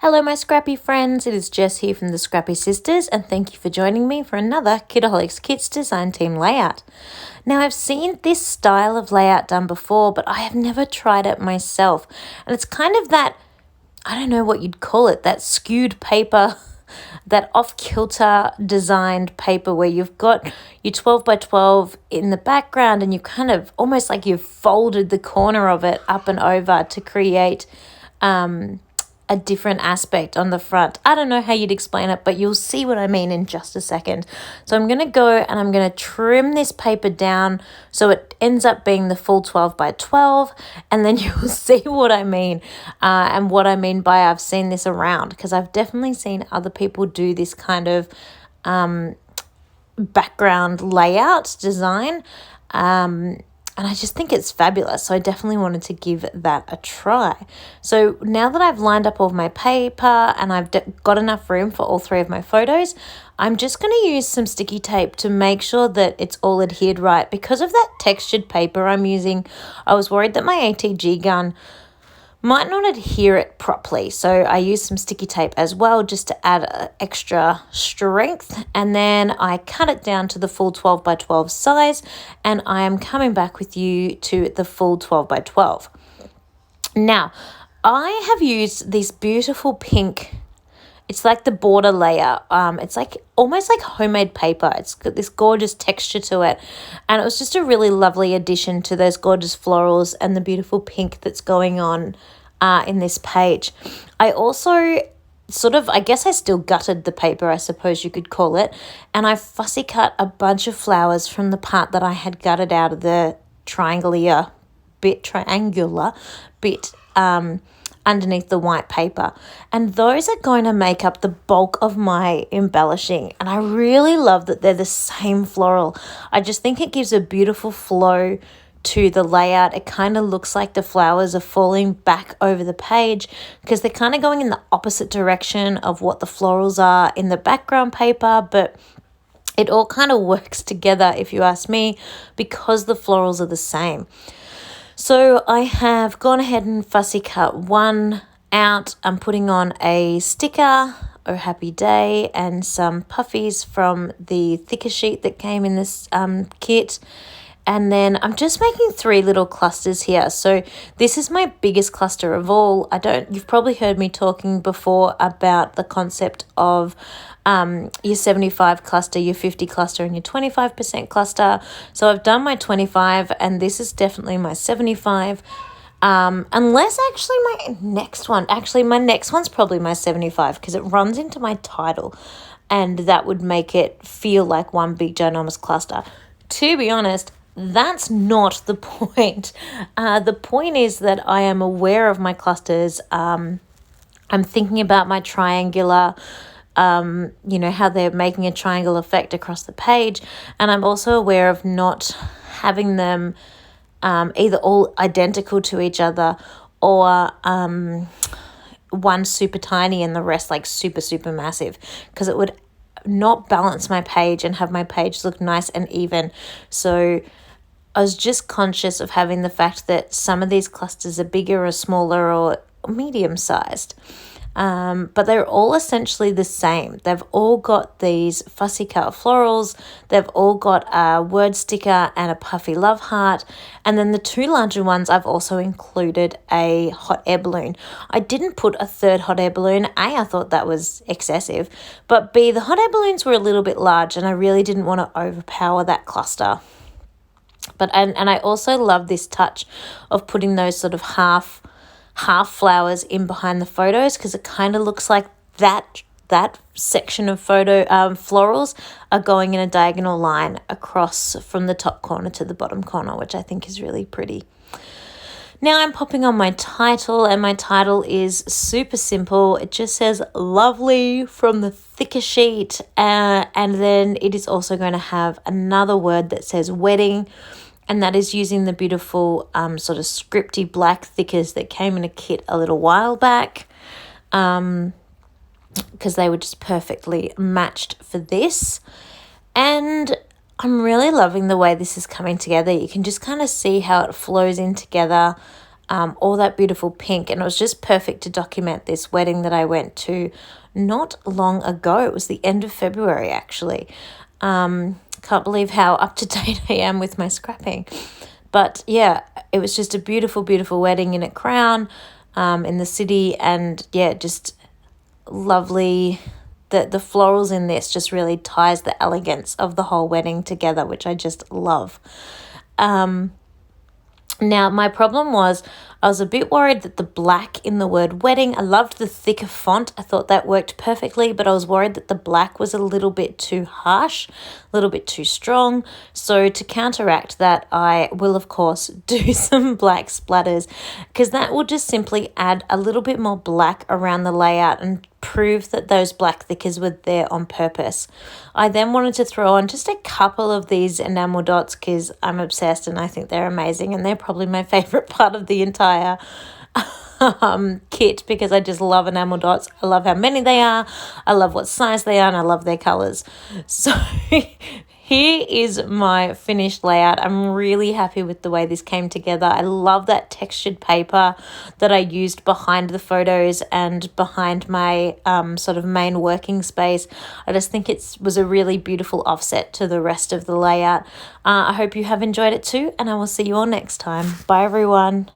Hello, my scrappy friends. It is Jess here from the Scrappy Sisters, and thank you for joining me for another Kitaholic Kits design team layout. Now, I've seen this style of layout done before, but I have never tried it myself. And it's kind of that, I don't know what you'd call it, that skewed paper, that off-kilter designed paper where you've got your 12 by 12 in the background and you kind of almost like you've folded the corner of it up and over to create a different aspect on the front. I don't know how you'd explain it, but you'll see what I mean in just a second. So I'm going to go and I'm going to trim this paper down so it ends up being the full 12 by 12, and then you'll see what I mean and what I mean by I've seen this around, because I've definitely seen other people do this kind of background layout design. And I just think it's fabulous. So I definitely wanted to give that a try. So now that I've lined up all of my paper and I've got enough room for all three of my photos, I'm just going to use some sticky tape to make sure that it's all adhered right. Because of that textured paper I'm using, I was worried that my ATG gun might not adhere it properly. So I used some sticky tape as well just to add extra strength, and then I cut it down to the full 12 by 12 size, and I am coming back with you to the full 12 by 12. Now, I have used this beautiful pink, it's like the border layer. It's like almost like homemade paper. It's got this gorgeous texture to it. And it was just a really lovely addition to those gorgeous florals and the beautiful pink that's going on in this page. I also I guess I still gutted the paper, I suppose you could call it. And I fussy cut a bunch of flowers from the part that I had gutted out of the triangular bit underneath the white paper, and those are going to make up the bulk of my embellishing. And I really love that they're the same floral. I just think it gives a beautiful flow to the layout. It kind of looks like the flowers are falling back over the page because they're kind of going in the opposite direction of what the florals are in the background paper, but it all kind of works together, if you ask me, because the florals are the same. So I have gone ahead and fussy cut one out. I'm putting on a sticker, Oh Happy Day, and some puffies from the thicker sheet that came in this kit. And then I'm just making 3 little clusters here. So this is my biggest cluster of all. You've probably heard me talking before about the concept of your 75 cluster, your 50 cluster, and your 25% cluster. So I've done my 25, and this is definitely my 75. Unless actually my next one's probably my 75 because it runs into my title, and that would make it feel like one big ginormous cluster. To be honest, that's not the point. The point is that I am aware of my clusters. I'm thinking about my triangular, how they're making a triangle effect across the page. And I'm also aware of not having them either all identical to each other or one super tiny and the rest like super, super massive, because it would not balance my page and have my page look nice and even. So I was just conscious of having the fact that some of these clusters are bigger or smaller or medium-sized. But they're all essentially the same. They've all got these fussy cut florals. They've all got a word sticker and a puffy love heart. And then the 2 larger ones, I've also included a hot air balloon. I didn't put a 3rd hot air balloon. A, I thought that was excessive. But B, the hot air balloons were a little bit large and I really didn't want to overpower that cluster. But and I also love this touch of putting those sort of half flowers in behind the photos, because it kind of looks like that section of florals are going in a diagonal line across from the top corner to the bottom corner, which I think is really pretty. Now I'm popping on my title, and my title is super simple. It just says lovely from the thicker sheet, and then it is also going to have another word that says wedding, and that is using the beautiful sort of scripty black thickers that came in a kit a little while back, because they were just perfectly matched for this. And I'm really loving the way this is coming together. You can just kind of see how it flows in together. all that beautiful pink. And it was just perfect to document this wedding that I went to not long ago. It was the end of February, actually. Can't believe how up to date I am with my scrapping. But yeah, it was just a beautiful, beautiful wedding in a crown in the city. And yeah, just lovely. The florals in this just really ties the elegance of the whole wedding together, which I just love. Now, my problem was I was a bit worried that the black in the word wedding, I loved the thicker font. I thought that worked perfectly, but I was worried that the black was a little bit too harsh, a little bit too strong. So to counteract that, I will, of course, do some black splatters, because that will just simply add a little bit more black around the layout and prove that those black thickers were there on purpose. I then wanted to throw on just a couple of these enamel dots because I'm obsessed and I think they're amazing, and they're probably my favorite part of the entire kit, because I just love enamel dots. I love how many they are, I love what size they are, and I love their colors. So here is my finished layout. I'm really happy with the way this came together. I love that textured paper that I used behind the photos and behind my sort of main working space. I just think it was a really beautiful offset to the rest of the layout. I hope you have enjoyed it too, and I will see you all next time. Bye, everyone.